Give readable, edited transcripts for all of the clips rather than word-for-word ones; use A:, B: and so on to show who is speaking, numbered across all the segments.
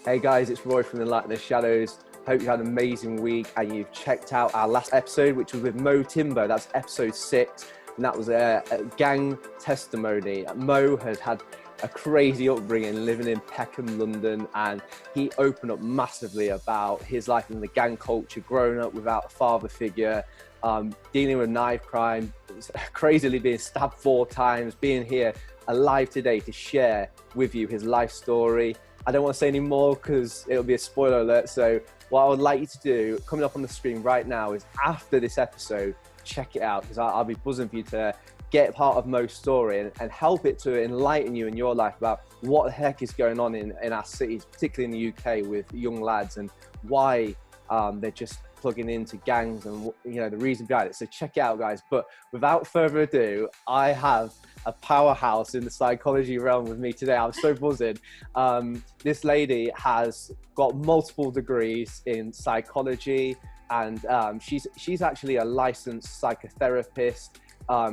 A: Hey guys, it's Roy from Enlighten the Shadows. Hope you had an amazing week and you've checked out our last episode, which was with Mo Timbo. That's episode 6, and that was a gang testimony. Mo had had a crazy upbringing living in Peckham, London, and he opened up massively about his life in the gang culture, growing up without a father figure, dealing with knife crime, crazily being stabbed 4 times, being here alive today to share with you his life story. I don't want to say any more because it'll be a spoiler alert. So what I would like you to do, coming up on the screen right now, is after this episode, check it out, because I'll be buzzing for you to get part of Mo's story and help it to enlighten you in your life about what the heck is going on in our cities, particularly in the UK with young lads, and why they're just plugging into gangs and, you know, the reason behind it. So check it out, guys. But without further ado, I have a powerhouse in the psychology realm with me today. I'm so buzzing. This lady has got multiple degrees in psychology, and she's actually a licensed psychotherapist.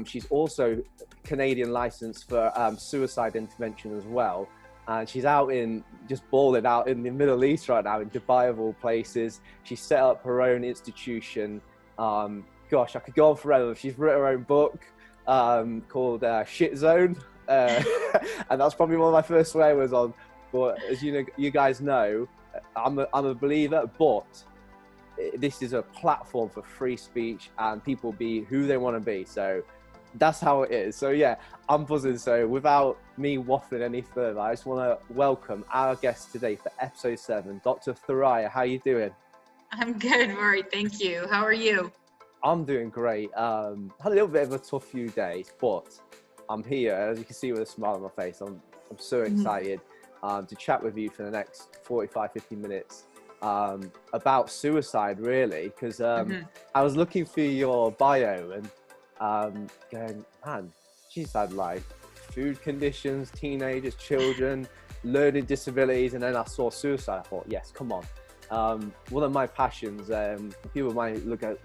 A: She's also Canadian licensed for suicide intervention as well. And she's out in, just balling out in the Middle East right now, in Dubai of all places. She set up her own institution. Gosh, I could go on forever. She's written her own book called Sh1t Zone, and that's probably one of my first swear words on. But as you know, you guys know, I'm a believer, but this is a platform for free speech and people be who they want to be. So that's how it is. So yeah, I'm buzzing. So without me waffling any further, I just want to welcome our guest today for episode 7, Dr. Thoraiya. How you doing?
B: I'm good, Rory. Thank you. How are you?
A: I'm doing great. Had a little bit of a tough few days, but I'm here, as you can see, with a smile on my face. I'm so excited to chat with you for the next 45-50 minutes about suicide, really, because I was looking through your bio and going, man, she's had like food conditions, teenagers, children, learning disabilities, and then I saw suicide. I thought, yes, come on. One of my passions, people might look at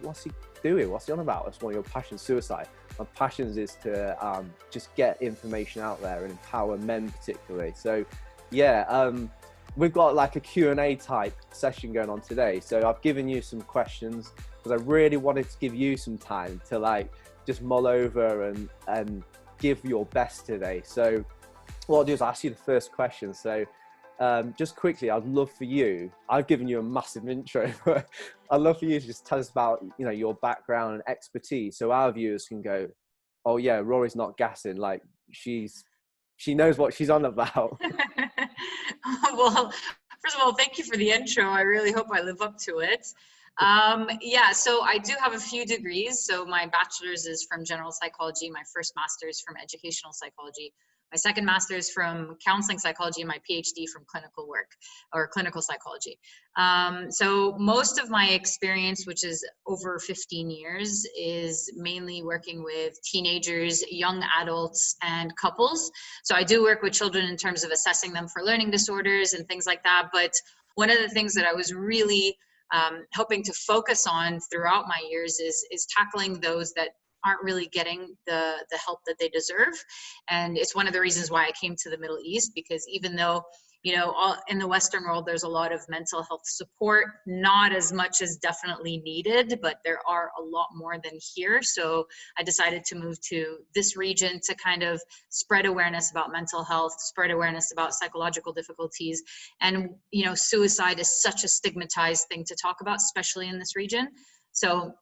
A: what's he doing? What's he on about? That's one of your passions, suicide. My passions is to just get information out there and empower men particularly. So yeah, we've got like a Q&A type session going on today. So I've given you some questions because I really wanted to give you some time to like just mull over and give your best today. So what I'll do is I'll ask you the first question. So just quickly, I'd love for you, I've given you a massive intro, but I'd love for you to just tell us about, you know, your background and expertise, so our viewers can go, oh yeah, Rory's not gassing, like she knows what she's on about.
B: Well, first of all, thank you for the intro. I really hope I live up to it. Yeah, so I do have a few degrees. So my bachelor's is from general psychology, my first master's from educational psychology, my second master's from counseling psychology, and my PhD from clinical work or clinical psychology. So most of my experience, which is over 15 years, is mainly working with teenagers, young adults, and couples. So I do work with children in terms of assessing them for learning disorders and things like that. But one of the things that I was really hoping to focus on throughout my years is tackling those that aren't really getting the help that they deserve. And it's one of the reasons why I came to the Middle East, because even though, you know, in the Western world, there's a lot of mental health support, not as much as definitely needed, but there are a lot more than here. So I decided to move to this region to kind of spread awareness about mental health, spread awareness about psychological difficulties. And, you know, suicide is such a stigmatized thing to talk about, especially in this region. So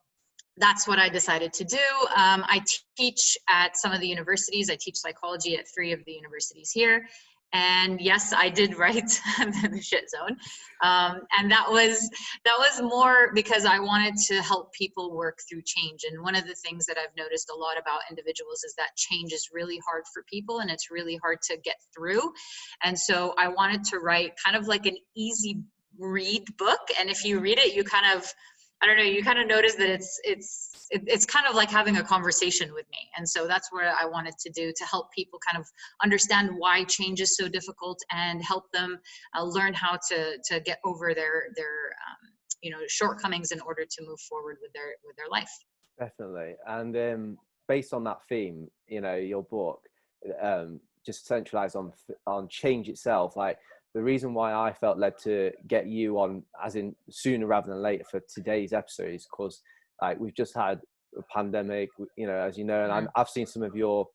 B: that's what I decided to do. I teach at some of the universities. I teach psychology at 3 of the universities here. And yes, I did write the Sh1t Zone. And that was more because I wanted to help people work through change. And one of the things that I've noticed a lot about individuals is that change is really hard for people and it's really hard to get through. And so I wanted to write kind of like an easy read book. And if you read it, you kind of, I don't know, you kind of notice that it's kind of like having a conversation with me. And so that's what I wanted to do, to help people kind of understand why change is so difficult and help them learn how to get over their you know, shortcomings in order to move forward with their life.
A: Definitely. And based on that theme, you know, your book just centralized on change itself, like the reason why I felt led to get you on, as in sooner rather than later, for today's episode is because like we've just had a pandemic, you know, as you know, and I've seen some of your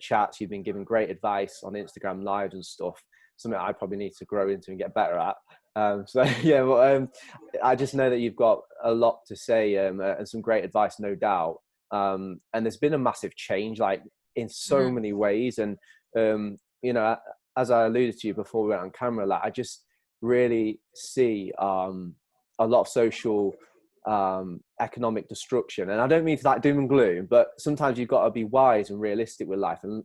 A: chats. You've been giving great advice on Instagram lives and stuff, something I probably need to grow into and get better at. So yeah, well, I just know that you've got a lot to say and some great advice, no doubt. And there's been a massive change, like in so many ways. And, you know, as I alluded to you before we went on camera, like I just really see a lot of social economic destruction. And I don't mean like doom and gloom, but sometimes you've got to be wise and realistic with life and,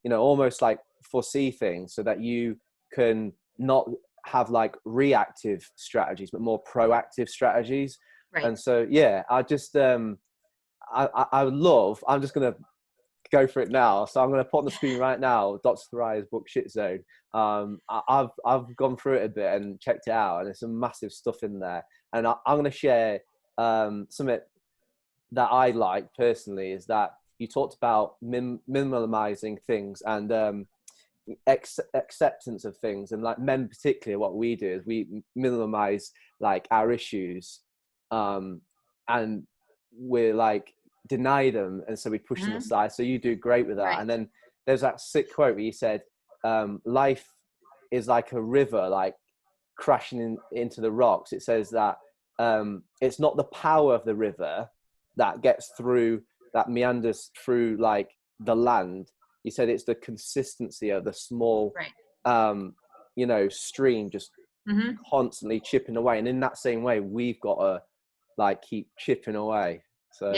A: you know, almost like foresee things so that you can not have like reactive strategies, but more proactive strategies.
B: Right.
A: And so, yeah, I just, I'm just going to go for it now. So I'm going to put on the screen right now, Dr. Thoraiya's book, Sh1t Zone. I've gone through it a bit and checked it out, and there's some massive stuff in there. And I'm going to share something that I like personally, is that you talked about minimalizing things and acceptance of things. And like men particularly, what we do is we minimize like our issues and we're like deny them, and so we push them aside. So you do great with that. Right. And then there's that sick quote where you said life is like a river like crashing into the rocks. It says that it's not the power of the river that gets through, that meanders through like the land. You said it's the consistency of the small you know, stream just constantly chipping away. And in that same way, we've got to like keep chipping away. So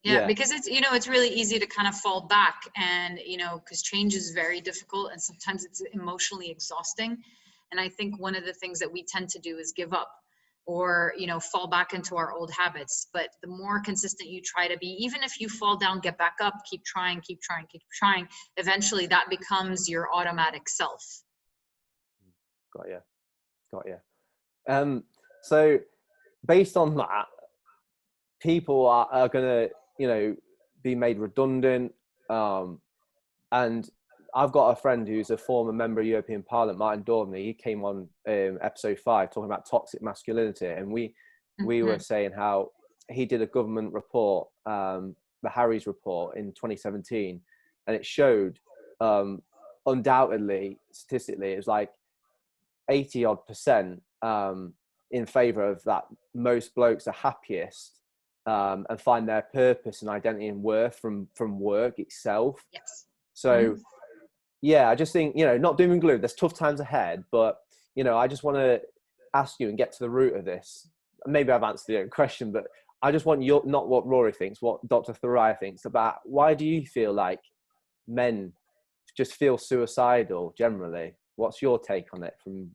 B: yeah, because it's, you know, it's really easy to kind of fall back, and, you know, because change is very difficult and sometimes it's emotionally exhausting. And I think one of the things that we tend to do is give up or, you know, fall back into our old habits. But the more consistent you try to be, even if you fall down, get back up, keep trying, eventually that becomes your automatic self.
A: Got you. So based on that, people are going to, you know, be made redundant. And I've got a friend who's a former member of European Parliament, Martin Daubney. He came on episode 5 talking about toxic masculinity. And we were saying how he did a government report, the Harry's report in 2017. And it showed undoubtedly, statistically, it was like 80% in favor of that. Most blokes are happiest and find their purpose and identity and worth from work itself.
B: Yes.
A: So yeah, I just think, you know, not doom and gloom, there's tough times ahead, but, you know, I just want to ask you and get to the root of this. Maybe I've answered your question, but I just want your, not what Rory thinks, what Dr. Thoraiya thinks about why do you feel like men just feel suicidal generally? What's your take on it from?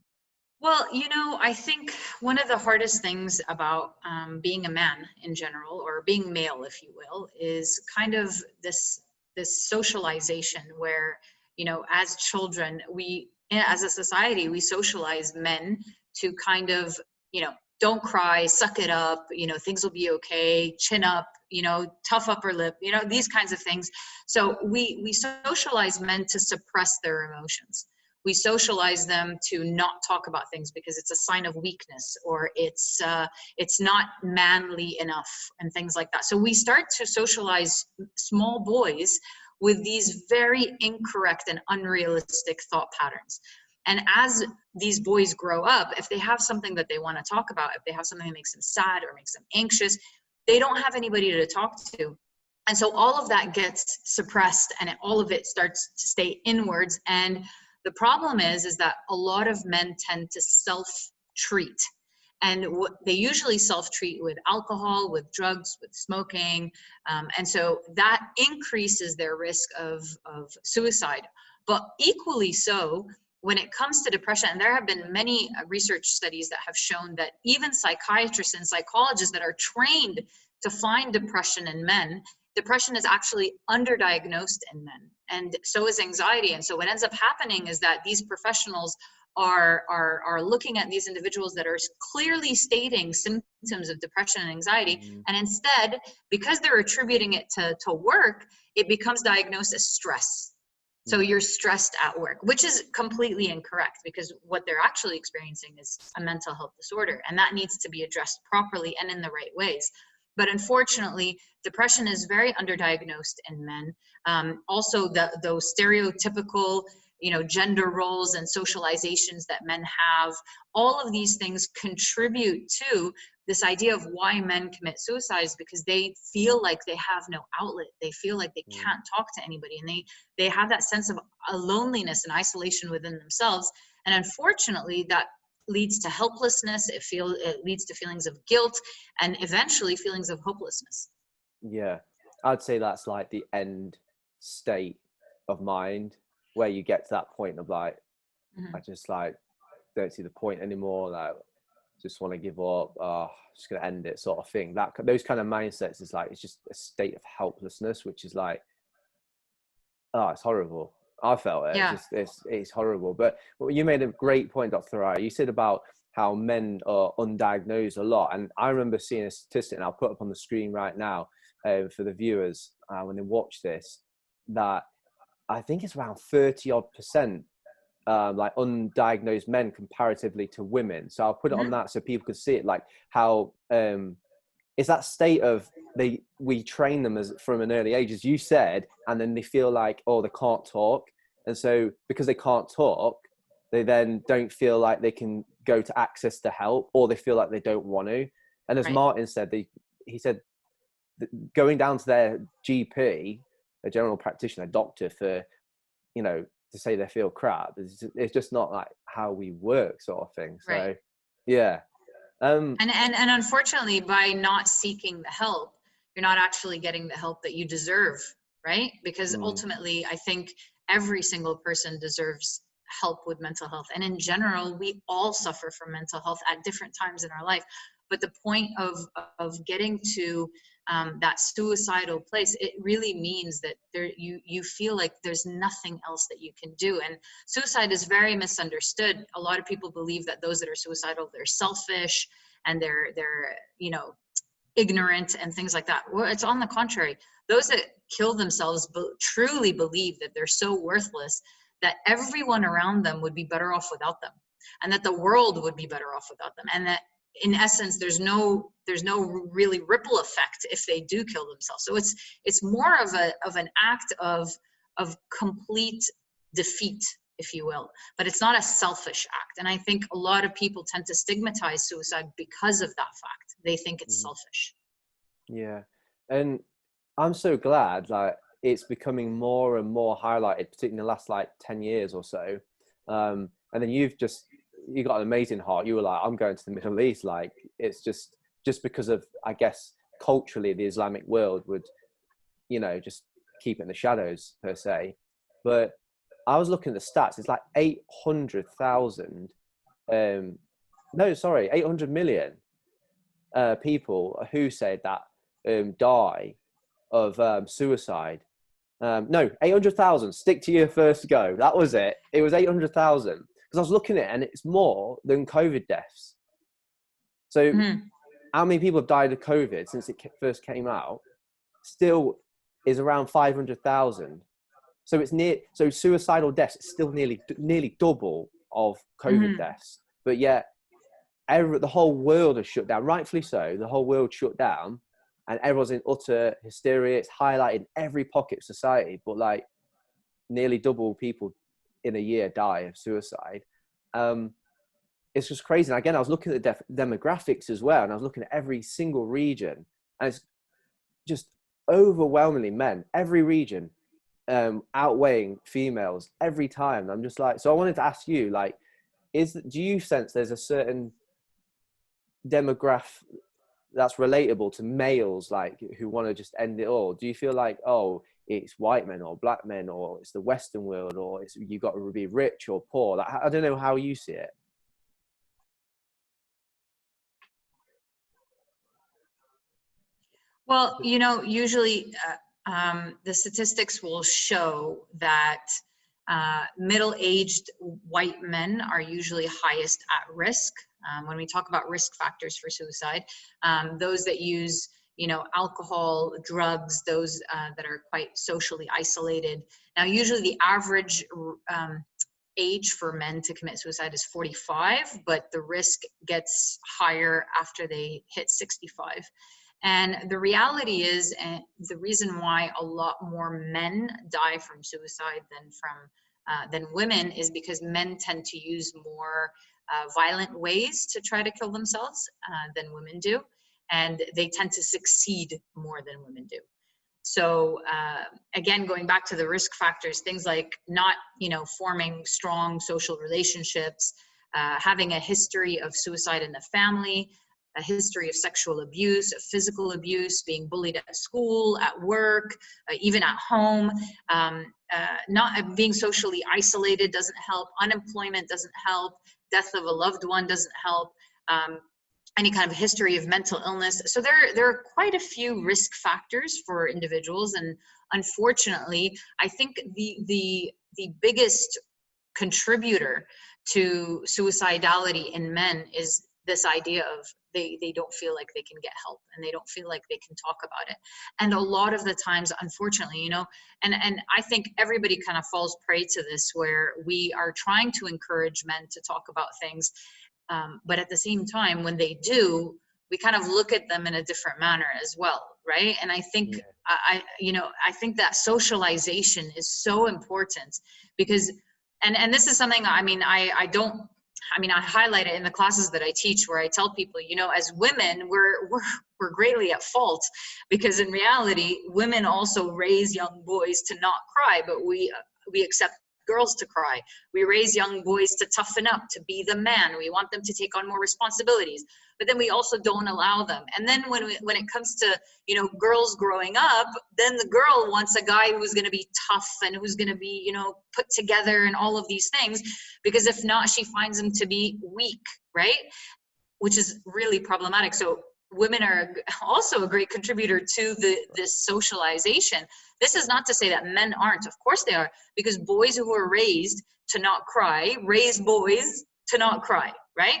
B: Well, you know, I think one of the hardest things about being a man in general, or being male, if you will, is kind of this socialization where, you know, as children, we, as a society, we socialize men to kind of, you know, don't cry, suck it up, you know, things will be okay, chin up, you know, tough upper lip, you know, these kinds of things. So we socialize men to suppress their emotions. We socialize them to not talk about things because it's a sign of weakness, or it's not manly enough and things like that. So we start to socialize small boys with these very incorrect and unrealistic thought patterns. And as these boys grow up, if they have something that they want to talk about, if they have something that makes them sad or makes them anxious, they don't have anybody to talk to. And so all of that gets suppressed, and all of it starts to stay inwards. And the problem is that a lot of men tend to self-treat. And they usually self-treat with alcohol, with drugs, with smoking. And so that increases their risk of suicide. But equally so, when it comes to depression, and there have been many research studies that have shown that even psychiatrists and psychologists that are trained to find depression in men, depression is actually underdiagnosed in men, and so is anxiety. And so what ends up happening is that these professionals are looking at these individuals that are clearly stating symptoms of depression and anxiety, and instead, because they're attributing it to work, it becomes diagnosed as stress. So you're stressed at work, which is completely incorrect, because what they're actually experiencing is a mental health disorder, and that needs to be addressed properly and in the right ways. But unfortunately, depression is very underdiagnosed in men. Also, those stereotypical, gender roles and socializations that men have, all of these things contribute to this idea of why men commit suicides, because they feel like they have no outlet. They feel like they can't talk to anybody, and they have that sense of loneliness and isolation within themselves. And unfortunately, that leads to helplessness. It leads to feelings of guilt, and eventually feelings of hopelessness.
A: Yeah, I'd say that's like the end state of mind, where you get to that point of like, I just like don't see the point anymore. Like, just want to give up. Just gonna end it, sort of thing. Those kind of mindsets is like, it's just a state of helplessness, which is like, it's horrible. I felt it.
B: Yeah.
A: It's horrible. But you made a great point, Dr. Thoraiya. You said about how men are undiagnosed a lot, and I remember seeing a statistic, and I'll put up on the screen right now for the viewers when they watch this, that I think it's around 30% like undiagnosed men comparatively to women. So I'll put it on that so people can see it, like how it's that state of we train them from an early age, as you said, and then they feel like, they can't talk. And so because they can't talk, they then don't feel like they can go to access to help, or they feel like they don't want to. And as Martin said, he said going down to their GP, a general practitioner, a doctor, for, to say they feel crap, it's just not like how we work, sort of thing. So, yeah.
B: And unfortunately, by not seeking the help, you're not actually getting the help that you deserve, right? Because ultimately, I think every single person deserves help with mental health. And in general, we all suffer from mental health at different times in our life. But the point of getting to that suicidal place, it really means that you feel like there's nothing else that you can do. And suicide is very misunderstood. A lot of people believe that those that are suicidal, they're selfish and they're ignorant and things like that. Well, it's on the contrary. Those that kill themselves truly believe that they're so worthless that everyone around them would be better off without them, and that the world would be better off without them, and that in essence there's no really ripple effect if they do kill themselves. So it's more of an act of complete defeat, if you will, but it's not a selfish act. And I think a lot of people tend to stigmatize suicide because of that fact. They think it's selfish.
A: Yeah. And I'm so glad it's becoming more and more highlighted, particularly in the last 10 years or so. And then you got an amazing heart. You were like, I'm going to the Middle East. It's just because of, I guess, culturally, the Islamic world would, just keep it in the shadows per se. But I was looking at the stats. It's like 800,000, 800 million people who said that die of suicide. No, 800,000. Stick to your first go. That was it. It was 800,000. Because I was looking at it, and it's more than COVID deaths. So how many people have died of COVID since it first came out? Still is around 500,000. So so suicidal deaths is still nearly double of COVID deaths. But yet the whole world is shut down, rightfully so. The whole world shut down, and everyone's in utter hysteria. It's highlighted in every pocket of society, but nearly double people in a year die of suicide. It's just crazy. And again, I was looking at the demographics as well, and I was looking at every single region, and it's just overwhelmingly men. Every region outweighing females every time. I'm just so I wanted to ask you, do you sense there's a certain demographic that's relatable to males, who want to just end it all? Do you feel it's white men or black men, or it's the Western world, or it's you got to be rich or poor? I don't know how you see it.
B: Well, usually the statistics will show that middle-aged white men are usually highest at risk. When we talk about risk factors for suicide, those that use, alcohol, drugs, those that are quite socially isolated. Now, usually the average age for men to commit suicide is 45, but the risk gets higher after they hit 65. And the reality is, and the reason why a lot more men die from suicide than women is because men tend to use more violent ways to try to kill themselves than women do, and they tend to succeed more than women do. So again, going back to the risk factors, things like not, forming strong social relationships, having a history of suicide in the family, a history of sexual abuse, of physical abuse, being bullied at school, at work, even at home, not being socially isolated doesn't help, unemployment doesn't help, death of a loved one doesn't help, any kind of history of mental illness. So there are quite a few risk factors for individuals, and unfortunately, I think the biggest contributor to suicidality in men is this idea of they don't feel like they can get help, and they don't feel like they can talk about it. And a lot of the times, unfortunately, and I think everybody kind of falls prey to this, where we are trying to encourage men to talk about things, but at the same time, when they do, we kind of look at them in a different manner as well, right? And I think I think that socialization is so important, because and this is something, I highlight it in the classes that I teach, where I tell people, as women, we're greatly at fault, because in reality, women also raise young boys to not cry, but we accept girls to cry. We raise young boys to toughen up, to be the man. We want them to take on more responsibilities, but then we also don't allow them. And then when it comes to, girls growing up, then the girl wants a guy who's going to be tough and who's going to be, put together and all of these things, because if not, she finds him to be weak, right? Which is really problematic. So women are also a great contributor to this socialization. This is not to say that men aren't. Of course they are, because boys who are raised to not cry raise boys to not cry, right?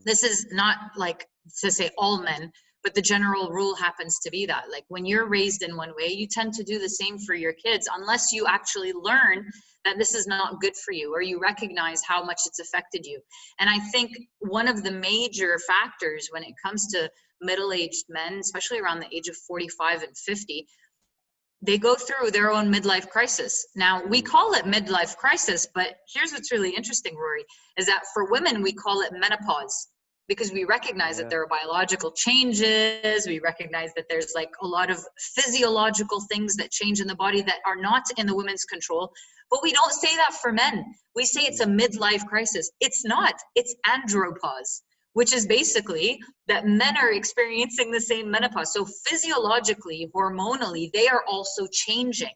B: This is not like to say all men, but the general rule happens to be that. Like, when you're raised in one way, you tend to do the same for your kids, unless you actually learn that this is not good for you, or you recognize how much it's affected you. And I think one of the major factors when it comes to middle-aged men, especially around the age of 45 and 50, they go through their own midlife crisis. Now, we call it midlife crisis, but here's what's really interesting, Rory, is that for women, we call it menopause, because we recognize that there are biological changes. We recognize that there's like a lot of physiological things that change in the body that are not in the women's control. But we don't say that for men. We say it's a midlife crisis. It's not. It's andropause, which is basically that men are experiencing the same menopause. So physiologically, hormonally, they are also changing.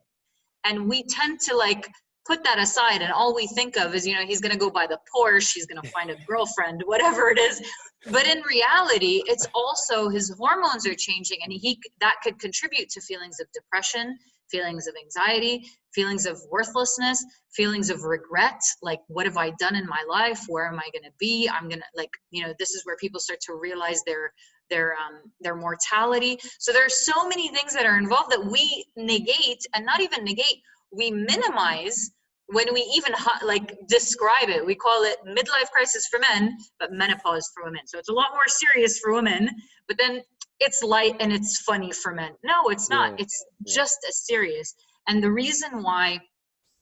B: And we tend to like put that aside, and all we think of is, he's going to go buy the Porsche, he's going to find a girlfriend, whatever it is. But in reality, it's also his hormones are changing, and that could contribute to feelings of depression, feelings of anxiety, feelings of worthlessness, feelings of regret. Like, what have I done in my life? Where am I going to be? I'm going to this is where people start to realize their mortality. So there are so many things that are involved that we negate, and not even negate, we minimize when we even describe it. We call it midlife crisis for men, but menopause for women. So it's a lot more serious for women, but then it's light and it's funny for men. No, it's not. It's just as serious. And the reason why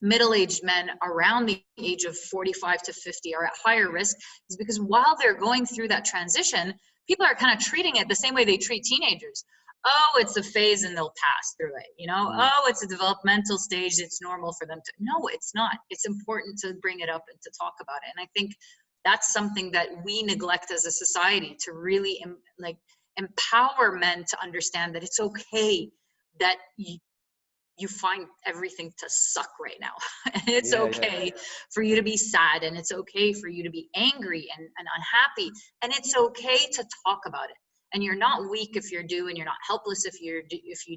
B: middle-aged men around the age of 45 to 50 are at higher risk is because while they're going through that transition, people are kind of treating it the same way they treat teenagers. Oh, it's a phase and they'll pass through it, Oh, it's a developmental stage, it's normal for them to. No, it's not. It's important to bring it up and to talk about it. And I think that's something that we neglect as a society, to really empower men to understand that it's okay that you find everything to suck right now. And it's okay for you to be sad, and it's okay for you to be angry and unhappy, and it's okay to talk about it. And you're not weak if you do, and you're not helpless if you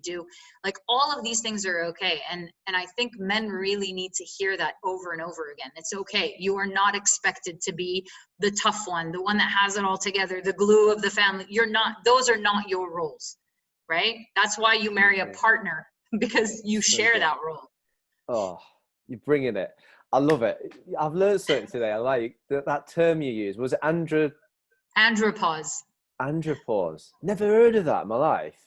B: do. Like, all of these things are okay. And I think men really need to hear that over and over again. It's okay. You are not expected to be the tough one, the one that has it all together, the glue of the family. You're not. Those are not your roles. right? That's why you marry a partner, because you share that role.
A: Oh, you're bringing it. I love it. I've learned something today. I like that term you used. Was it
B: Andropause.
A: Andropause. Never heard of that in my life.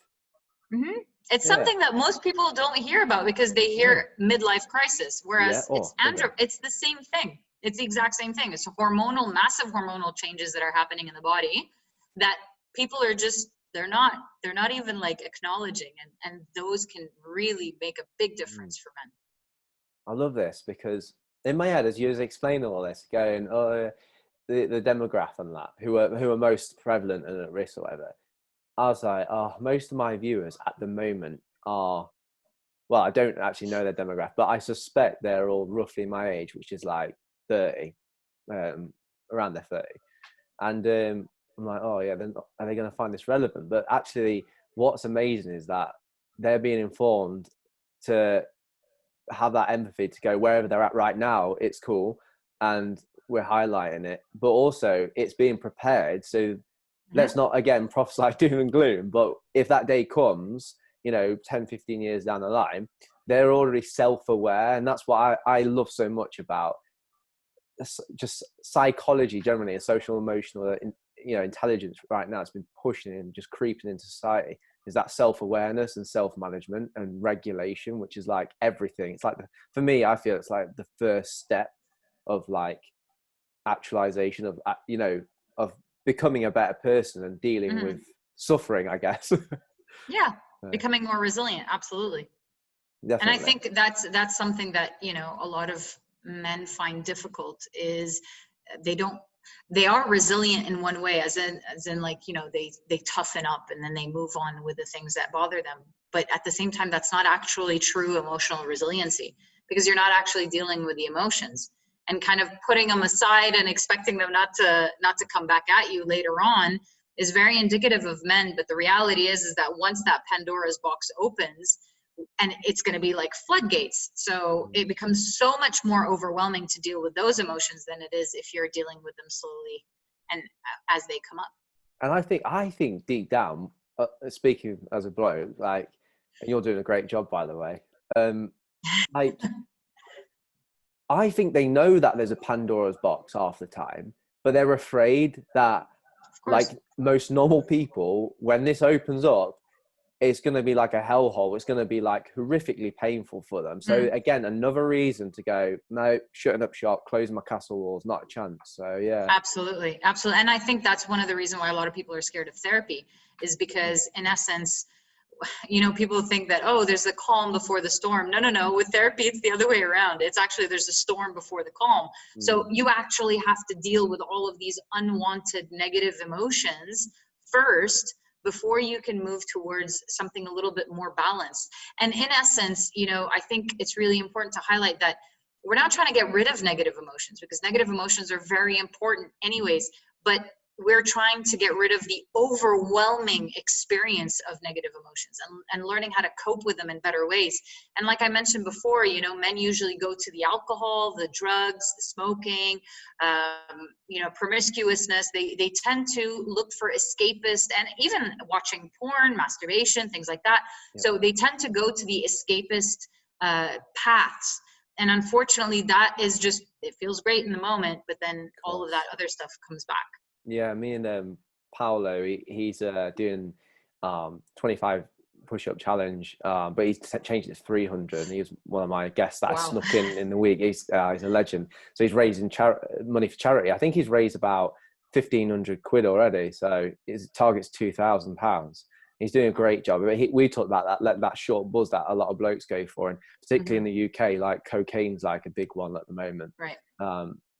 B: Mm-hmm. It's something that most people don't hear about because they hear midlife crisis, whereas it's the same thing. It's the exact same thing. It's massive hormonal changes that are happening in the body that people are just, they're not even like acknowledging, and those can really make a big difference for men.
A: I love this because in my head, as you was explaining all this, going, oh, the demographic and that, who are most prevalent and at risk or whatever, I was like, oh, most of my viewers at the moment are, well, I don't actually know their demographic, but I suspect they're all roughly my age, which is like 30, around their 30. And I'm like, oh yeah, are they going to find this relevant? But actually, what's amazing is that they're being informed to have that empathy to go wherever they're at right now, it's cool. And we're highlighting it, but also it's being prepared. So let's not, again, prophesy doom and gloom, but if that day comes, 10, 15 years down the line, they're already self-aware. And that's what I love so much about just psychology generally and social emotional, intelligence right now. It's been pushing and just creeping into society, is that self-awareness and self-management and regulation, which is like everything. It's like, for me, I feel it's like the first step of like actualization of, of becoming a better person and dealing with suffering, I guess.
B: Yeah. Becoming more resilient. Absolutely. Definitely. And I think that's something that, a lot of men find difficult, is they are resilient in one way, as in like, they toughen up and then they move on with the things that bother them. But at the same time, that's not actually true emotional resiliency, because you're not actually dealing with the emotions, and kind of putting them aside and expecting them not to come back at you later on is very indicative of men. But the reality is that once that Pandora's box opens, and it's going to be like floodgates. So it becomes so much more overwhelming to deal with those emotions than it is if you're dealing with them slowly and as they come up.
A: And I think deep down, speaking as a bloke, like, and you're doing a great job, by the way. Like, I think they know that there's a Pandora's box half the time, but they're afraid that, like most normal people, when this opens up, it's going to be like a hellhole. It's going to be like horrifically painful for them. So again, another reason to go, no, shutting up shop, closing my castle walls, not a chance. So yeah.
B: Absolutely. Absolutely. And I think that's one of the reasons why a lot of people are scared of therapy, is because in essence, people think that, oh, there's a calm before the storm. No. With therapy, it's the other way around. It's actually, there's a storm before the calm. So you actually have to deal with all of these unwanted negative emotions first, before you can move towards something a little bit more balanced. And in essence, I think it's really important to highlight that we're not trying to get rid of negative emotions, because negative emotions are very important anyways, but we're trying to get rid of the overwhelming experience of negative emotions, and learning how to cope with them in better ways. And like I mentioned before, men usually go to the alcohol, the drugs, the smoking, promiscuousness. They tend to look for escapist, and even watching porn, masturbation, things like that. Yeah. So they tend to go to the escapist paths. And unfortunately, that is just, it feels great in the moment, but then all of that other stuff comes back.
A: Yeah, me and Paolo, he's doing 25 push-up challenge, but he's changed it to 300. And he was one of my guests that I snuck in the week. He's a legend. So he's raising money for charity. I think he's raised about 1,500 quid already. So his target's £2,000. He's doing a great job. We talked about that short buzz that a lot of blokes go for, and particularly in the UK, like cocaine's like a big one at the moment,
B: right?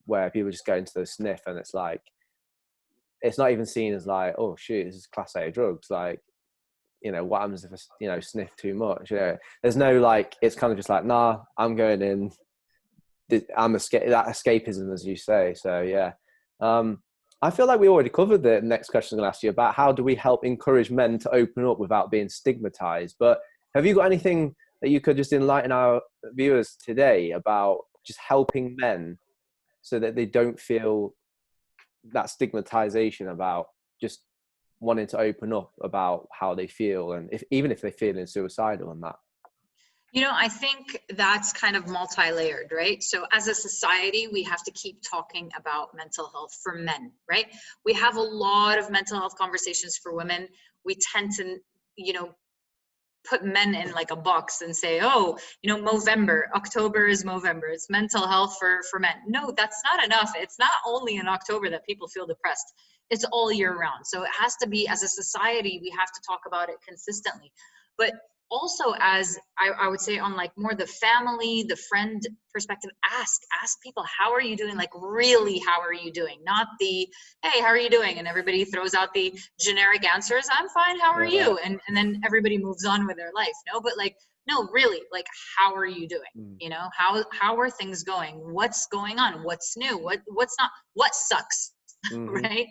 A: Where people just go into the sniff, and it's like, it's not even seen as like, oh shoot, this is class A drugs. Like, what happens if I, sniff too much? There's no like, it's kind of just like, nah, I'm going in. That escapism, as you say. So yeah. I feel like we already covered the next question I'm going to ask you about how do we help encourage men to open up without being stigmatized. But have you got anything that you could just enlighten our viewers today about just helping men so that they don't feel that stigmatization about just wanting to open up about how they feel, and even if they're feeling suicidal and that?
B: You know, I think that's kind of multi-layered, right? So as a society, we have to keep talking about mental health for men, right? We have a lot of mental health conversations for women. We tend to, you know, put men in like a box and say, oh, you know, Movember, October is Movember, it's mental health for men. No, that's not enough. It's not only in October that people feel depressed. It's all year round. So it has to be, as a society, we have to talk about it consistently. But also, as I would say, on like more the family, the friend perspective, ask people, how are you doing? Like, really, how are you doing? Not the, hey, how are you doing? And everybody throws out the generic answers, I'm fine, how are you? And then everybody moves on with their life. No, but like, no, really, like, how are you doing? You know, how are things going? What's going on? What's new? What's not? What sucks? Right?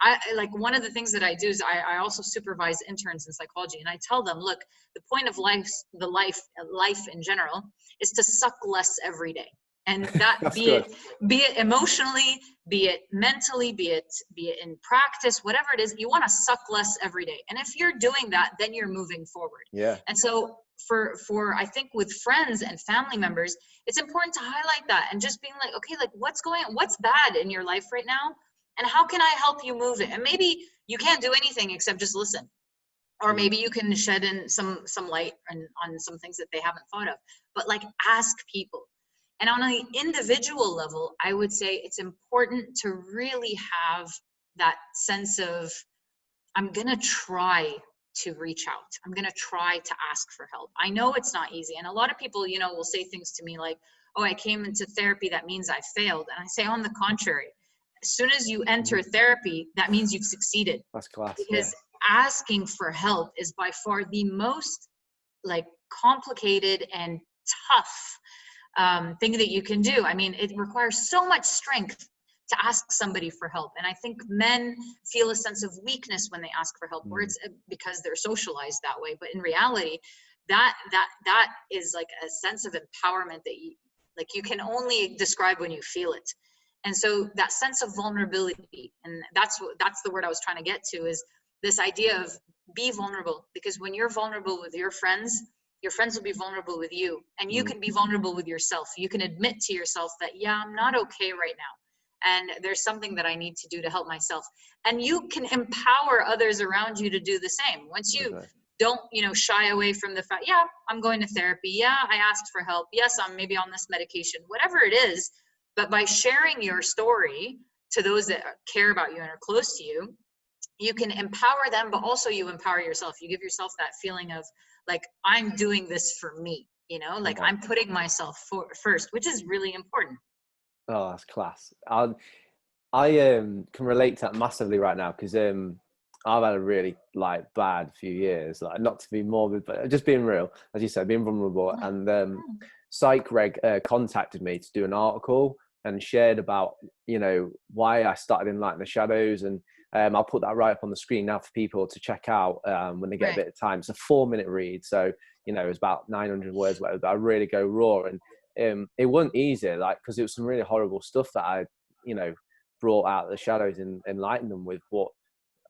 B: I like, one of the things that I do is I also supervise interns in psychology, and I tell them, look, the point of life in general is to suck less every day. And that be it emotionally, be it mentally, be it in practice, whatever it is, you want to suck less every day. And if you're doing that, then you're moving forward.
A: Yeah.
B: And so for I think with friends and family members, it's important to highlight that and just being like, okay, like, what's bad in your life right now? And how can I help you move it? And maybe you can't do anything except just listen. Or maybe you can shed in some light on some things that they haven't thought of. But like, ask people. And on an individual level, I would say it's important to really have that sense of, I'm going to try to reach out. I'm going to try to ask for help. I know it's not easy. And a lot of people, you know, will say things to me like, oh, I came into therapy, that means I failed. And I say, on the contrary, as soon as you enter therapy, that means you've succeeded.
A: That's class.
B: Because asking for help is by far the most like complicated and tough thing that you can do. I mean, it requires so much strength to ask somebody for help. And I think men feel a sense of weakness when they ask for help, where it's because they're socialized that way. But in reality, that is like a sense of empowerment that you can only describe when you feel it. And so that sense of vulnerability, and that's the word I was trying to get to, is this idea of be vulnerable. Because when you're vulnerable with your friends will be vulnerable with you, and you can be vulnerable with yourself. You can admit to yourself that, yeah, I'm not okay right now, and there's something that I need to do to help myself. And you can empower others around you to do the same. Once you don't, you know, shy away from the fact, yeah, I'm going to therapy, yeah, I asked for help, yes, I'm maybe on this medication, whatever it is. But by sharing your story to those that care about you and are close to you, you can empower them, but also you empower yourself. You give yourself that feeling of like, I'm doing this for me, you know, like I'm putting myself first, which is really important.
A: Oh, that's class. I can relate to that massively right now, because I've had a really like bad few years, like, not to be morbid, but just being real, as you said, being vulnerable. And PsychReg contacted me to do an article and shared about, you know, why I started Enlighten the Shadows. And I'll put that right up on the screen now for people to check out when they get a bit of time. It's a 4-minute read, so, you know, it's about 900 words, whatever, but I really go raw. And it wasn't easy, like, because it was some really horrible stuff that I, you know, brought out of the shadows and enlightened them with. But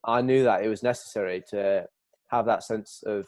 A: I knew that it was necessary to have that sense of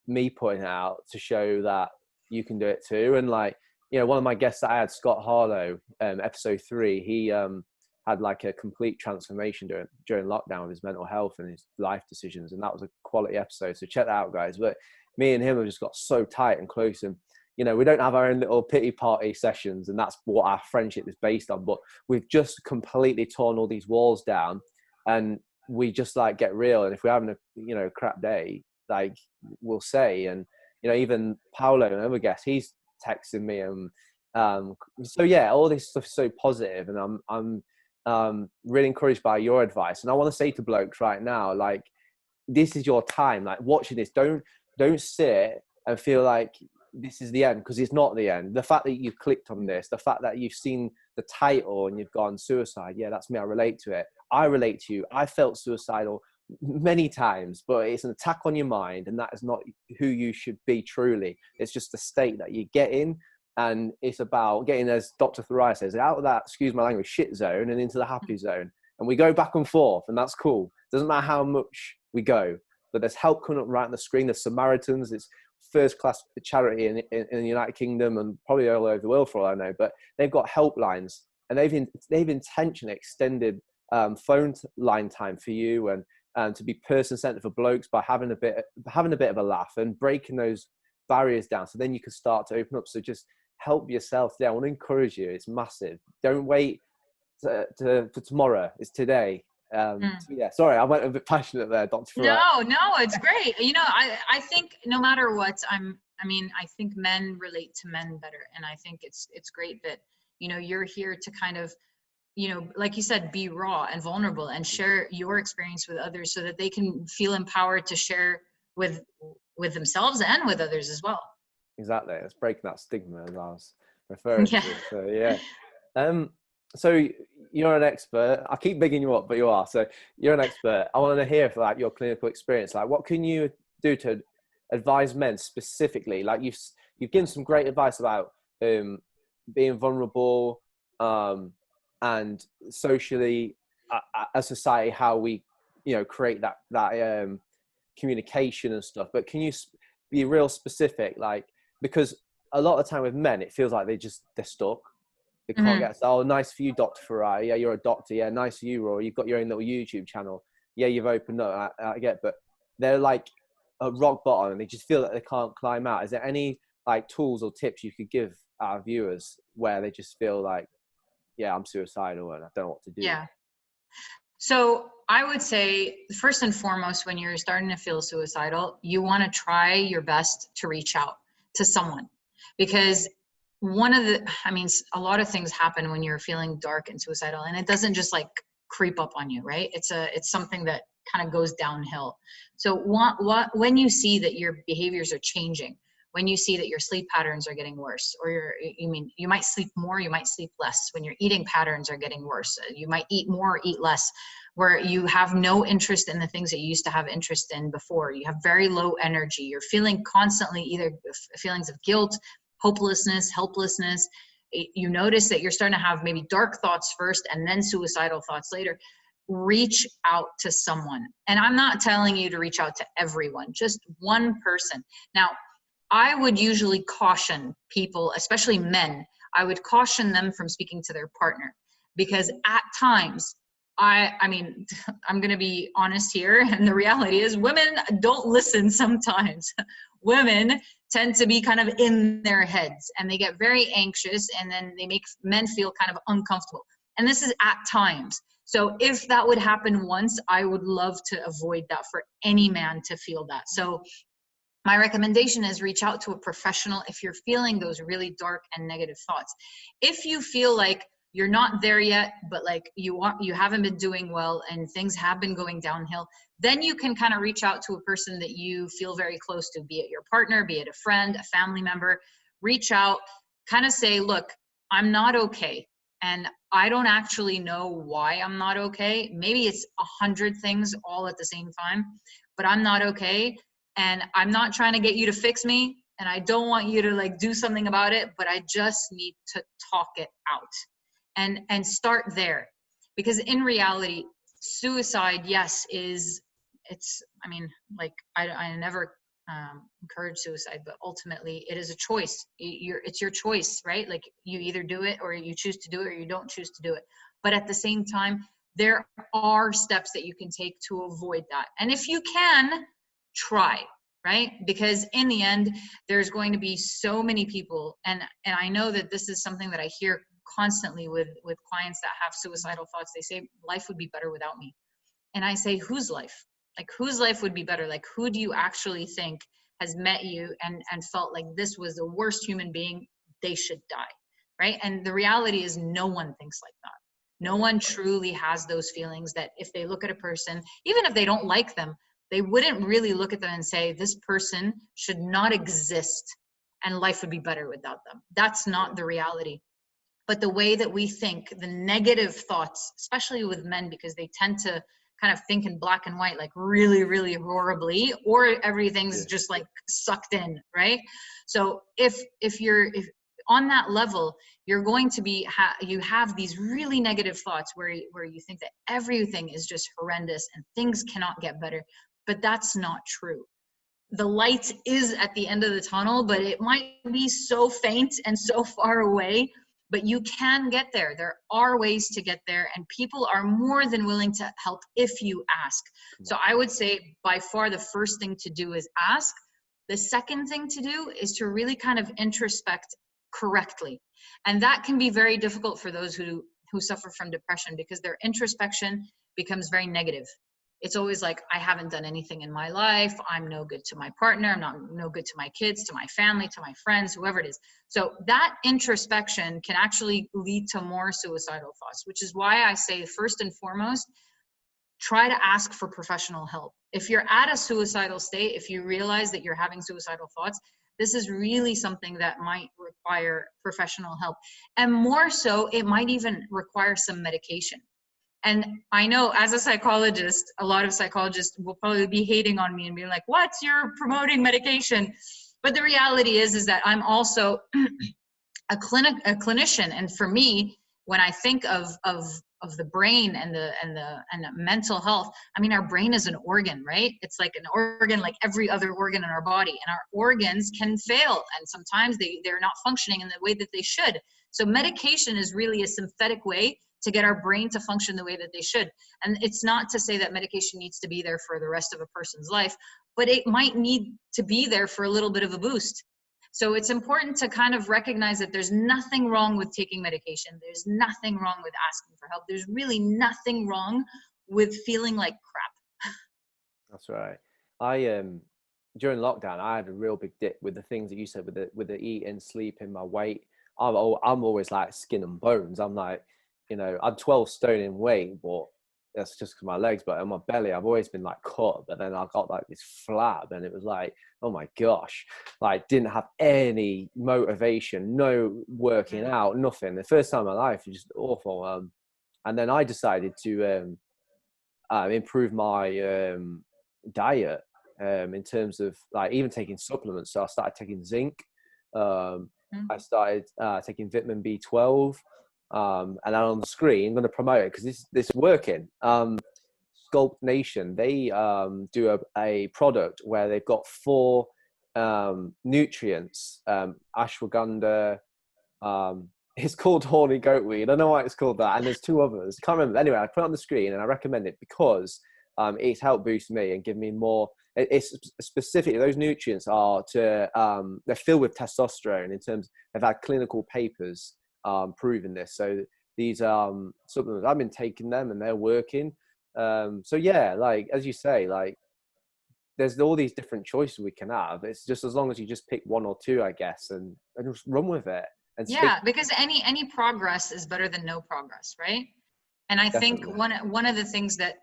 A: me putting it out to show that you can do it too. And like, you know, one of my guests that I had, Scott Harlow, episode 3, he had like a complete transformation during lockdown with his mental health and his life decisions, and that was a quality episode, so check that out, guys. But me and him have just got so tight and close, and, you know, we don't have our own little pity party sessions, and that's what our friendship is based on, but we've just completely torn all these walls down, and we just like get real. And if we're having a, you know, crap day, like, we'll say. And, you know, even Paolo, another guest, he's texting me, and so yeah, all this stuff is so positive, and I'm really encouraged by your advice. And I want to say to blokes right now, like, this is your time. Like, watching this, don't sit and feel like this is the end, because it's not the end. The fact that you've clicked on this, the fact that you've seen the title and you've gone suicide, yeah, that's me, I relate to it. I relate to you. I felt suicidal many times, but it's an attack on your mind, and that is not who you should be truly. It's just the state that you get in, and it's about getting, as Dr. Thoraiya says, out of that, excuse my language, shit zone and into the happy zone. And we go back and forth, and that's cool. Doesn't matter how much we go, but there's help coming up right on the screen. There's Samaritans. It's first class charity in the United Kingdom and probably all over the world for all I know, but they've got helplines, and they've intentionally extended phone line time for you, and to be person centered for blokes by having a bit of a laugh and breaking those barriers down, so then you can start to open up. So just help yourself there. I want to encourage you. It's massive. Don't wait for tomorrow. It's today. So yeah, sorry, I went a bit passionate there, Dr. Thoraiya.
B: No, it's great. You know, I think no matter what, I think men relate to men better. And I think it's great that, you know, you're here to kind of, you know, like you said, be raw and vulnerable and share your experience with others so that they can feel empowered to share with themselves and with others as well.
A: Exactly. It's breaking that stigma, as I was referring to. So yeah. So you're an expert. I keep bigging you up, but you are. So you're an expert. I want to hear like your clinical experience. Like, what can you do to advise men specifically? Like you've given some great advice about being vulnerable, and socially, as society, how we, you know, create that communication and stuff. But can you be real specific? Like, because a lot of the time with men, it feels like they're stuck. They can't get, oh, nice for you, Dr. Thoraiya. Yeah, you're a doctor. Yeah, nice for you, Roy. You've got your own little YouTube channel. Yeah, you've opened up. I get, but they're like a rock bottom and they just feel that they can't climb out. Is there any like tools or tips you could give our viewers where they just feel like, yeah, I'm suicidal and I don't know what to do?
B: Yeah. So I would say, first and foremost, when you're starting to feel suicidal, you want to try your best to reach out to someone, because a lot of things happen when you're feeling dark and suicidal, and it doesn't just like creep up on you, right? It's something that kind of goes downhill. So when you see that your behaviors are changing, when you see that your sleep patterns are getting worse, or you might sleep more, you might sleep less, when your eating patterns are getting worse, you might eat more or eat less, where you have no interest in the things that you used to have interest in before, you have very low energy, you're feeling constantly either feelings of guilt, hopelessness, helplessness, you notice that you're starting to have maybe dark thoughts first and then suicidal thoughts later, reach out to someone. And I'm not telling you to reach out to everyone, just one person. Now, I would usually caution people, especially men, I would caution them from speaking to their partner, because at times, I'm going to be honest here, and the reality is women don't listen sometimes. Women tend to be kind of in their heads and they get very anxious, and then they make men feel kind of uncomfortable. And this is at times. So if that would happen once, I would love to avoid that for any man to feel that. So my recommendation is reach out to a professional if you're feeling those really dark and negative thoughts. If you feel like you're not there yet, but like you haven't been doing well and things have been going downhill, then you can kind of reach out to a person that you feel very close to, be it your partner, be it a friend, a family member. Reach out, kind of say, look, I'm not okay. And I don't actually know why I'm not okay. Maybe it's 100 things all at the same time, but I'm not okay. And I'm not trying to get you to fix me, and I don't want you to like do something about it, but I just need to talk it out and start there. Because in reality, suicide, yes, I never encourage suicide, but ultimately it is a choice. It's your choice, right? Like you either do it or you choose to do it or you don't choose to do it. But at the same time, there are steps that you can take to avoid that. And if you can, try, right? Because in the end, there's going to be so many people, and I know that this is something that I hear constantly with clients that have suicidal thoughts. They say, life would be better without me. And I say, whose life? Like, whose life would be better? Like, who do you actually think has met you and felt like this was the worst human being, they should die, right? And the reality is no one thinks like that. No one truly has those feelings that if they look at a person, even if they don't like them, they wouldn't really look at them and say, this person should not exist and life would be better without them. That's not the reality. But the way that we think, the negative thoughts, especially with men, because they tend to kind of think in black and white, like really, really horribly, or everything's just like sucked in, right? So if on that level, you're going to be, you have these really negative thoughts where you think that everything is just horrendous and things cannot get better. But that's not true. The light is at the end of the tunnel, but it might be so faint and so far away, but you can get there. There are ways to get there, and people are more than willing to help if you ask. So I would say by far the first thing to do is ask. The second thing to do is to really kind of introspect correctly. And that can be very difficult for those who suffer from depression, because their introspection becomes very negative. It's always like, I haven't done anything in my life. I'm no good to my partner. I'm no good to my kids, to my family, to my friends, whoever it is. So that introspection can actually lead to more suicidal thoughts, which is why I say first and foremost, try to ask for professional help. If you're at a suicidal state, if you realize that you're having suicidal thoughts, this is really something that might require professional help. And more so, it might even require some medication. And I know as a psychologist, a lot of psychologists will probably be hating on me and being like, what, you're promoting medication? But the reality is that I'm also a clinician. And for me, when I think of the brain and the mental health, I mean, our brain is an organ, right? It's like an organ, like every other organ in our body, and our organs can fail. And sometimes they're not functioning in the way that they should. So medication is really a synthetic way to get our brain to function the way that they should. And it's not to say that medication needs to be there for the rest of a person's life, but it might need to be there for a little bit of a boost. So it's important to kind of recognize that there's nothing wrong with taking medication. There's nothing wrong with asking for help. There's really nothing wrong with feeling like crap.
A: That's right. I during lockdown, I had a real big dip with the things that you said, with the eating, sleeping, my weight. I'm always like skin and bones. I'm like, I'm 12 stone in weight, but that's just 'cause my legs. But on my belly, I've always been like cut. But then I got like this flab, and it was like, oh my gosh, like didn't have any motivation, no working out, nothing. The first time in my life, it was just awful. And then I decided to improve my diet in terms of like even taking supplements. So I started taking zinc. I started taking vitamin B12. And then on the screen, I'm going to promote it because this is working. Sculpt Nation, they do a product where they've got 4 nutrients, ashwagandha, it's called horny goatweed. I don't know why it's called that, and there's 2 others, can't remember. Anyway, I put it on the screen and I recommend it because it's helped boost me and give me more. It's specifically, those nutrients are they're filled with testosterone. In terms, they've had clinical papers proving this. So these supplements, I've been taking them and they're working. So yeah, like as you say, like there's all these different choices we can have. It's just as long as you just pick 1 or 2, I guess, and just run with it. And
B: yeah, because any progress is better than no progress, right? And I think one of the things that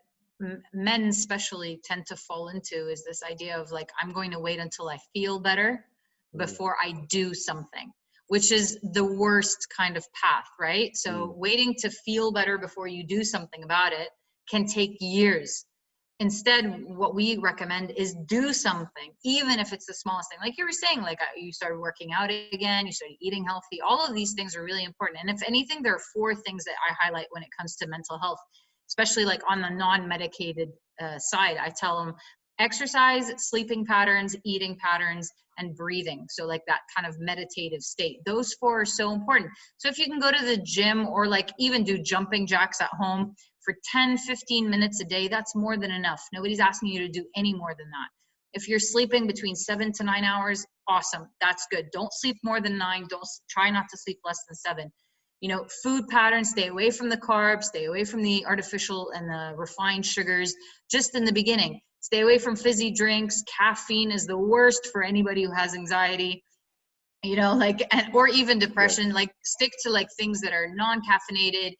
B: men especially tend to fall into is this idea of like, I'm going to wait until I feel better before I do something, which is the worst kind of path, right? So waiting to feel better before you do something about it can take years. Instead, what we recommend is do something, even if it's the smallest thing. Like you were saying, like you started working out again, you started eating healthy. All of these things are really important. And if anything, there are 4 things that I highlight when it comes to mental health, especially like on the non-medicated side. I tell them exercise, sleeping patterns, eating patterns, and breathing. So like that kind of meditative state. Those 4 are so important. So if you can go to the gym or like even do jumping jacks at home for 10, 15 minutes a day, that's more than enough. Nobody's asking you to do any more than that. If you're sleeping between 7 to 9 hours, awesome. That's good. Don't sleep more than 9. Try not to sleep less than 7. Food patterns, stay away from the carbs, stay away from the artificial and the refined sugars, just in the beginning. Stay away from fizzy drinks. Caffeine is the worst for anybody who has anxiety, or even depression. Like stick to like things that are non-caffeinated.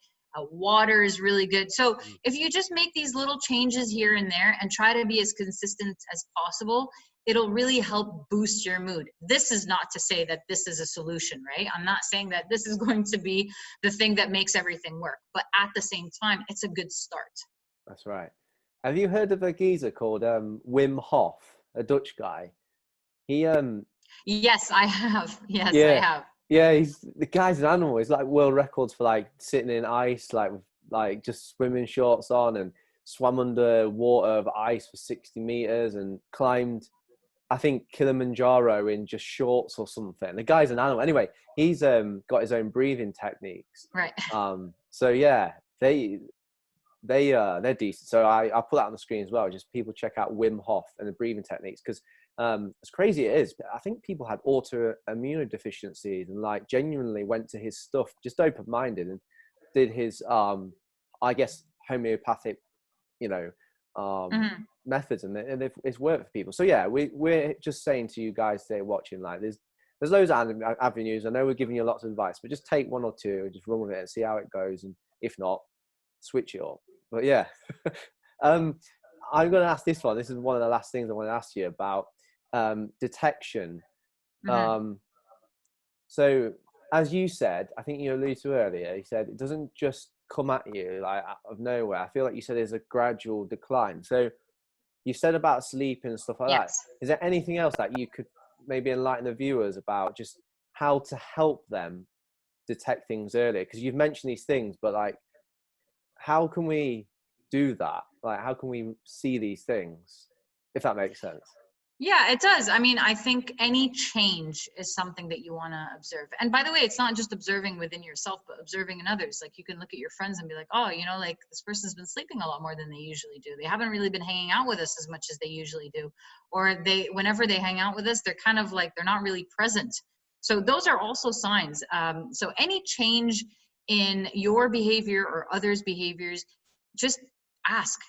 B: Water is really good. So if you just make these little changes here and there and try to be as consistent as possible, it'll really help boost your mood. This is not to say that this is a solution, right? I'm not saying that this is going to be the thing that makes everything work, but at the same time, it's a good start.
A: That's right. Have you heard of a geezer called Wim Hof, a Dutch guy? He
B: Yes, I have. Yes, I have.
A: Yeah, the guy's an animal. He's like world records for like sitting in ice, like just swimming shorts on, and swam under water of ice for 60 meters and climbed, I think, Kilimanjaro in just shorts or something. The guy's an animal. Anyway, he's got his own breathing techniques.
B: Right.
A: So yeah, they're decent. So I'll put that on the screen as well. Just people check out Wim Hof and the breathing techniques, because as crazy it is, but I think people had autoimmune deficiencies and like genuinely went to his stuff just open-minded and did his I guess homeopathic, you know, methods, and it's worked for people. So yeah, we're just saying to you guys today watching, like there's loads of avenues. I know we're giving you lots of advice, but just take one or two and just run with it and see how it goes, and if not, switch it up. But yeah, I'm going to ask this one. This is one of the last things I want to ask you about, detection. So as you said, I think you alluded to earlier, you said it doesn't just come at you like out of nowhere. I feel like you said there's a gradual decline. So you said about sleep and stuff like that. Is there anything else that you could maybe enlighten the viewers about, just how to help them detect things earlier? Because you've mentioned these things, but like, how can we do that? Like, how can we see these things, if that makes sense?
B: Yeah, it does. I mean, I think any change is something that you want to observe. And by the way, it's not just observing within yourself, but observing in others. Like you can look at your friends and be like, oh, you know, like this person's been sleeping a lot more than they usually do. They haven't really been hanging out with us as much as they usually do. Or whenever they hang out with us, they're kind of like, they're not really present. So those are also signs. So any change in your behavior or others' behaviors, just ask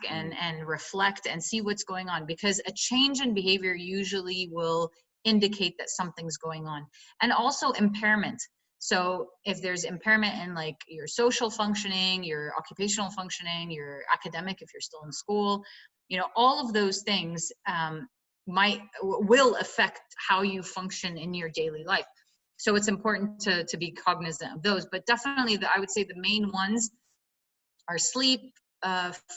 B: and reflect and see what's going on, because a change in behavior usually will indicate that something's going on. And also impairment. So if there's impairment in like your social functioning, your occupational functioning, your academic, if you're still in school, you know, all of those things will affect how you function in your daily life. So it's important to be cognizant of those. But definitely I would say the main ones are sleep,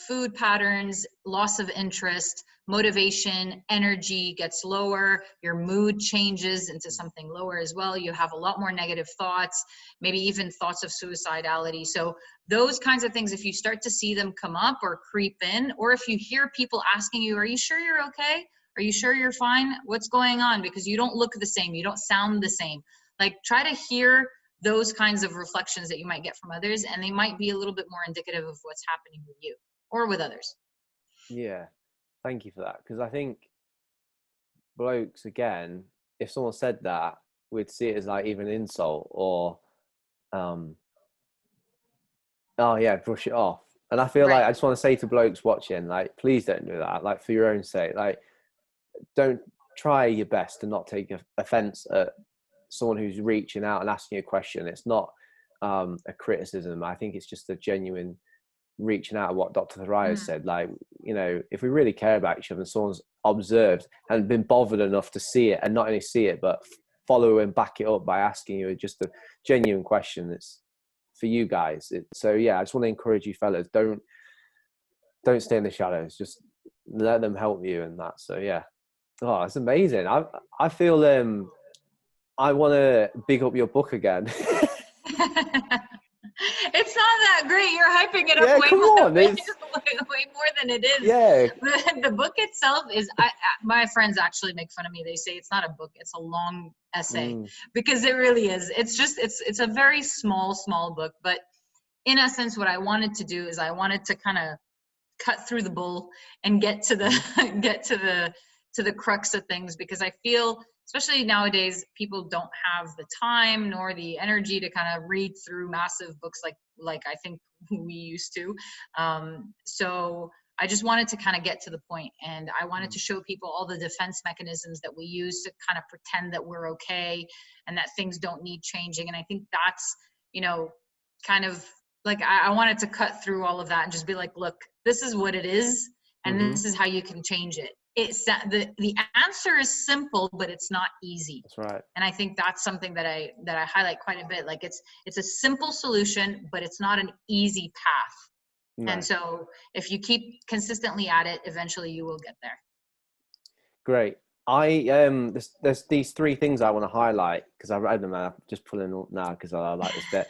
B: food patterns, loss of interest, motivation, energy gets lower, your mood changes into something lower as well. You have a lot more negative thoughts, maybe even thoughts of suicidality. So those kinds of things, if you start to see them come up or creep in, or if you hear people asking you, are you sure you're okay? Are you sure you're fine? What's going on? Because you don't look the same, you don't sound the same. Like try to hear those kinds of reflections that you might get from others, and they might be a little bit more indicative of what's happening with you or with others.
A: Yeah, thank you for that. Because I think blokes, again, if someone said that, we'd see it as like even an insult, or oh yeah, brush it off. And I feel like I just want to say to blokes watching, like, please don't do that. Like, for your own sake, like, don't try your best to not take offense at someone who's reaching out and asking you a question. It's not a criticism. I think it's just a genuine reaching out, what Dr. Thoraiya said. Like, you know, if we really care about each other and someone's observed and been bothered enough to see it, and not only see it, but follow and back it up by asking you just a genuine question, it's for you guys. So yeah, I just want to encourage you fellas, don't stay in the shadows, just let them help you and that. So yeah. Oh, it's amazing. I feel I want to big up your book again.
B: It's not that great. You're hyping it up way more than it is.
A: Yeah.
B: The book itself is, my friends actually make fun of me. They say it's not a book, it's a long essay, because it really is. It's just, it's a very small book. But in essence, what I wanted to do is I wanted to kind of cut through the bull and get to the to the crux of things, because I feel, especially nowadays, people don't have the time nor the energy to kind of read through massive books like I think we used to. So I just wanted to kind of get to the point, and I wanted to show people all the defense mechanisms that we use to kind of pretend that we're okay and that things don't need changing. And I think that's, you know, kind of like, I wanted to cut through all of that and just be like, look, this is what it is, and this is how you can change it. It's the answer is simple, but it's not easy.
A: That's right.
B: And I think that's something that I highlight quite a bit. Like it's a simple solution, but it's not an easy path. No. And so if you keep consistently at it, eventually you will get there.
A: Great. There's these three things I want to highlight because I read them. I'm just pulling them up now because I like this bit.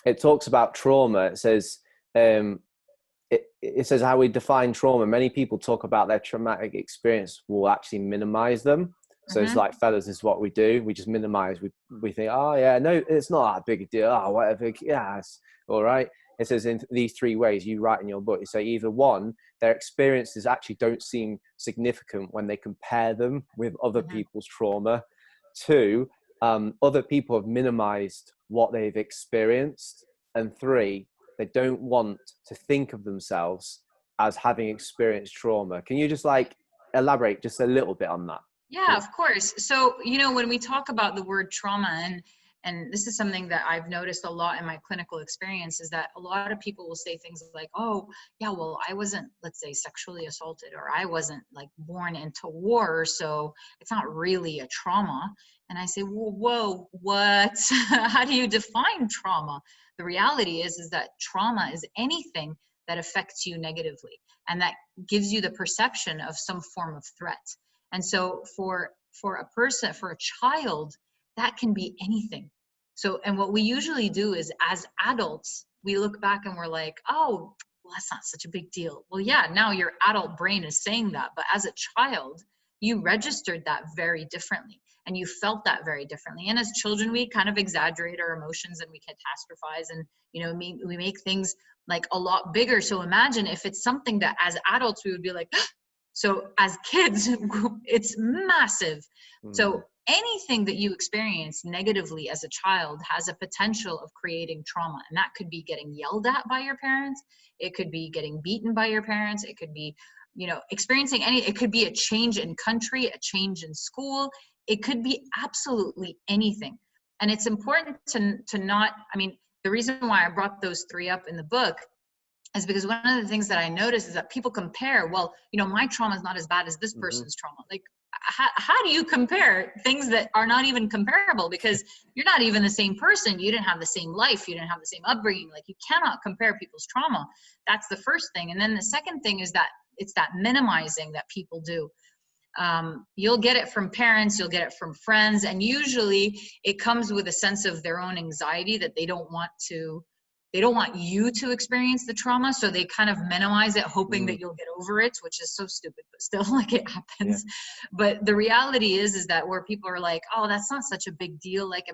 A: It talks about trauma. It says it says how we define trauma. Many people talk about their traumatic experience will actually minimize them. So it's like, fellas, this is what we do. We just minimize. We think, oh yeah, no, it's not that big a deal. Oh, whatever. Yeah, it's all right. It says in these three ways you write in your book. You say either one, their experiences actually don't seem significant when they compare them with other people's trauma. Two, other people have minimized what they've experienced. And three, they don't want to think of themselves as having experienced trauma. Can you just like elaborate just a little bit on that?
B: Yeah, of course. So, you know, when we talk about the word trauma, and this is something that I've noticed a lot in my clinical experience, is that a lot of people will say things like, oh, yeah, well, I wasn't, let's say, sexually assaulted, or I wasn't like born into war, so it's not really a trauma. And I say, whoa, what? How do you define trauma? The reality is that trauma is anything that affects you negatively and that gives you the perception of some form of threat. And so for a person, for a child, that can be anything. So, and what we usually do is as adults, we look back and we're like, oh, well, that's not such a big deal. Well, yeah, now your adult brain is saying that, but as a child, you registered that very differently and you felt that very differently. And as children, we kind of exaggerate our emotions and we catastrophize and, you know, we make things like a lot bigger. So imagine if it's something that as adults, we would be like, so as kids, it's massive. So anything that you experience negatively as a child has a potential of creating trauma. And that could be getting yelled at by your parents. It could be getting beaten by your parents. It could be, you know, experiencing it could be a change in country, a change in school. It could be absolutely anything. And it's important to not, I mean, the reason why I brought those three up in the book is because one of the things that I noticed is that people compare, well, you know, my trauma is not as bad as this person's trauma. Like, how do you compare things that are not even comparable? Because you're not even the same person. You didn't have the same life. You didn't have the same upbringing. Like, you cannot compare people's trauma. That's the first thing. And then the second thing is that it's that minimizing that people do. You'll get it from parents, you'll get it from friends, and usually it comes with a sense of their own anxiety that they don't want you to experience the trauma, so they kind of minimize it, hoping that you'll get over it, which is so stupid, but still, like, it happens. Yeah. But the reality is that where people are like, oh, that's not such a big deal. Like,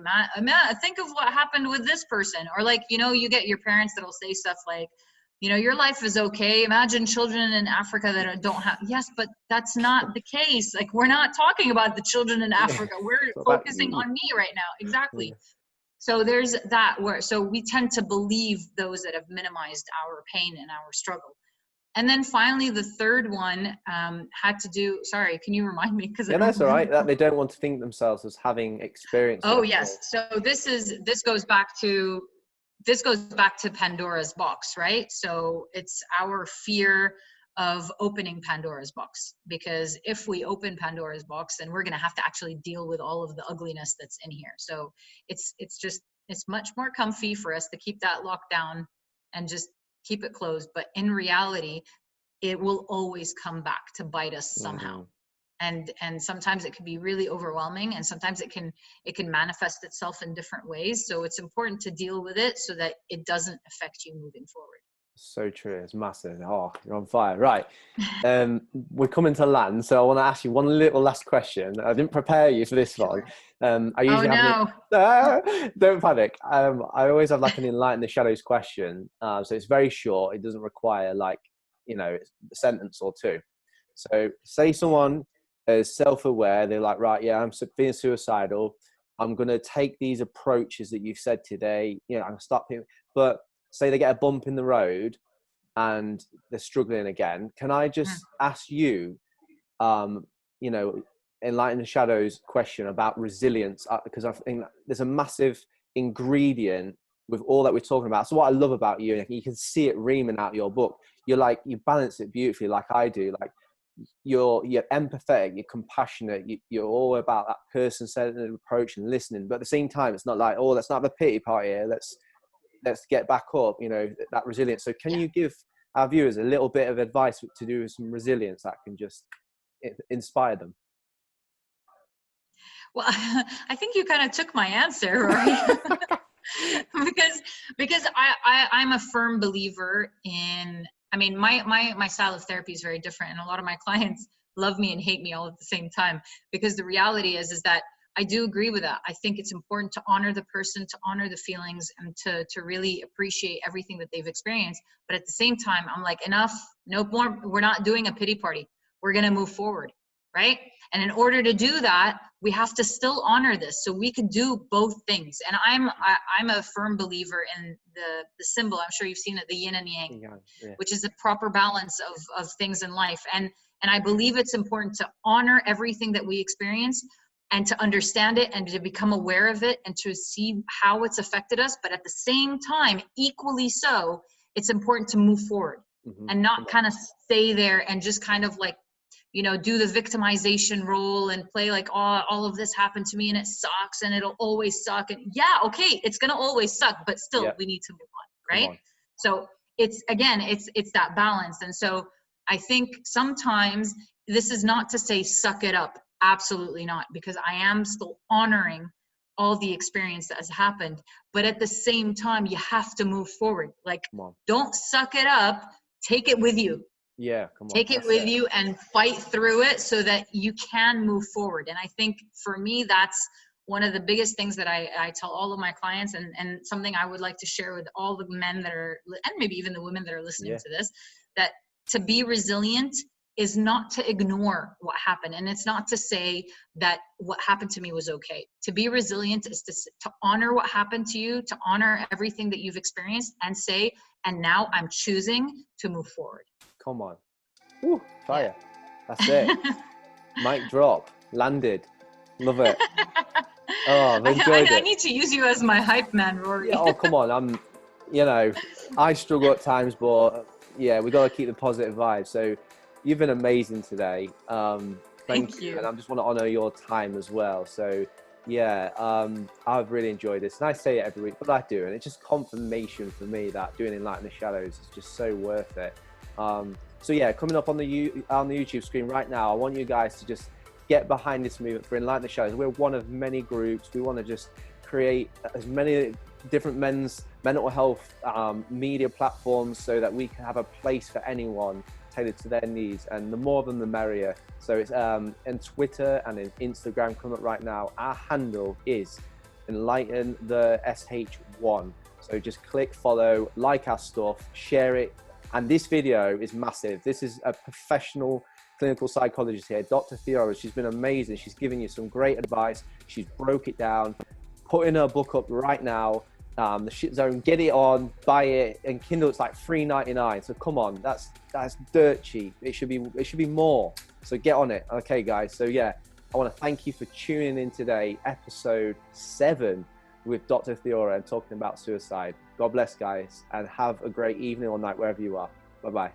B: think of what happened with this person. Or like, you know, you get your parents that'll say stuff like, you know, your life is okay. Imagine children in Africa that don't have, yes, but that's not the case. Like, we're not talking about the children in Africa. We're focusing on me right now. Exactly. Yeah. So there's that so we tend to believe those that have minimized our pain and our struggle. And then finally, the third one had to do, sorry, can you remind me?
A: Yeah, that's all right. That they don't want to think themselves as having experienced.
B: Oh, yes. So this goes back to Pandora's box, right? So it's our fear of opening Pandora's box, because if we open Pandora's box, then we're going to have to actually deal with all of the ugliness that's in here. So it's much more comfy for us to keep that locked down and just keep it closed. But in reality, it will always come back to bite us somehow. And sometimes it can be really overwhelming, and sometimes it can manifest itself in different ways. So it's important to deal with it so that it doesn't affect you moving forward.
A: So true. It's massive. Oh, you're on fire. Right. We're coming to land. So I want to ask you one little last question. I didn't prepare you for this one. I usually don't panic. I always have like an enlighten the shadows question. So it's very short. It doesn't require like, you know, a sentence or two. So say someone is self-aware. They're like, right, yeah, I'm feeling suicidal. I'm going to take these approaches that you've said today. You know, I'm going to stop here. But say they get a bump in the road and they're struggling again. Can I just ask you, you know, enlighten the shadows question about resilience? Because I think there's a massive ingredient with all that we're talking about. So what I love about you, and you can see it reaming out your book, you balance it beautifully like I do. Like you're empathetic, you're compassionate, you're all about that person-centered approach and listening. But at the same time, it's not like, oh, let's not have a pity party here. Let's get back up, you know, that resilience. So can you give our viewers a little bit of advice to do with some resilience that can just inspire them?
B: Well, I think you kind of took my answer, right? because I'm a firm believer in, I mean, my style of therapy is very different, and a lot of my clients love me and hate me all at the same time, because the reality is that I do agree with that. I think it's important to honor the person, to honor the feelings, and to really appreciate everything that they've experienced. But at the same time, I'm like, enough, no more. We're not doing a pity party. We're going to move forward, right? And in order to do that, we have to still honor this. So we could do both things. And I'm a firm believer in the symbol. I'm sure you've seen it, the yin and yang,
A: Yeah.
B: which is the proper balance of things in life. And I believe it's important to honor everything that we experience, and to understand it, and to become aware of it, and to see how it's affected us. But at the same time, equally so, it's important to move forward, and not kind of stay there and just kind of like, you know, do the victimization role and play like, oh, all of this happened to me and it sucks and it'll always suck. And yeah, okay, it's gonna always suck, but still we need to move on, right? So it's, again, it's that balance. And so I think sometimes this is not to say suck it up. Absolutely not, because I am still honoring all the experience that has happened. But at the same time, you have to move forward. Like, don't suck it up. Take it with you.
A: Yeah, come on.
B: Take it with you and fight through it so that you can move forward. And I think for me, that's one of the biggest things that I tell all of my clients, and something I would like to share with all the men that are, and maybe even the women that are listening to this, that to be resilient is not to ignore what happened. And it's not to say that what happened to me was okay. To be resilient is to honor what happened to you, to honor everything that you've experienced, and say, and now I'm choosing to move forward.
A: Come on. Woo, fire. That's it. Mic drop. Landed. Love it. Oh, I've enjoyed it.
B: I need to use you as my hype man, Rory.
A: Yeah, oh, come on. You know, I struggle at times, but yeah, we got to keep the positive vibe. So you've been amazing today. Thank you. And I just want to honor your time as well. So yeah, I've really enjoyed this. And I say it every week, but I do. And it's just confirmation for me that doing Enlighten the Shadows is just so worth it. So yeah, coming up on the YouTube screen right now, I want you guys to just get behind this movement for Enlighten the Shadows. We're one of many groups. We want to just create as many different men's mental health media platforms so that we can have a place for anyone tailored to their needs, and the more than the merrier. So it's in Twitter and in Instagram coming up right now. Our handle is Enlighten the SH1. So just click follow, like our stuff, share it. And this video is massive. This is a professional clinical psychologist here, Dr. Thoraiya. She's been amazing. She's giving you some great advice. She's broke it down, putting her book up right now. The Sh1t Zone, get it on, buy it, and Kindle it's like $3.99. So come on, that's dirt cheap. It should be more. So get on it. Okay, guys. So yeah, I want to thank you for tuning in today, episode 7 with Dr. Thoraiya and talking about suicide. God bless, guys, and have a great evening or night wherever you are. Bye bye.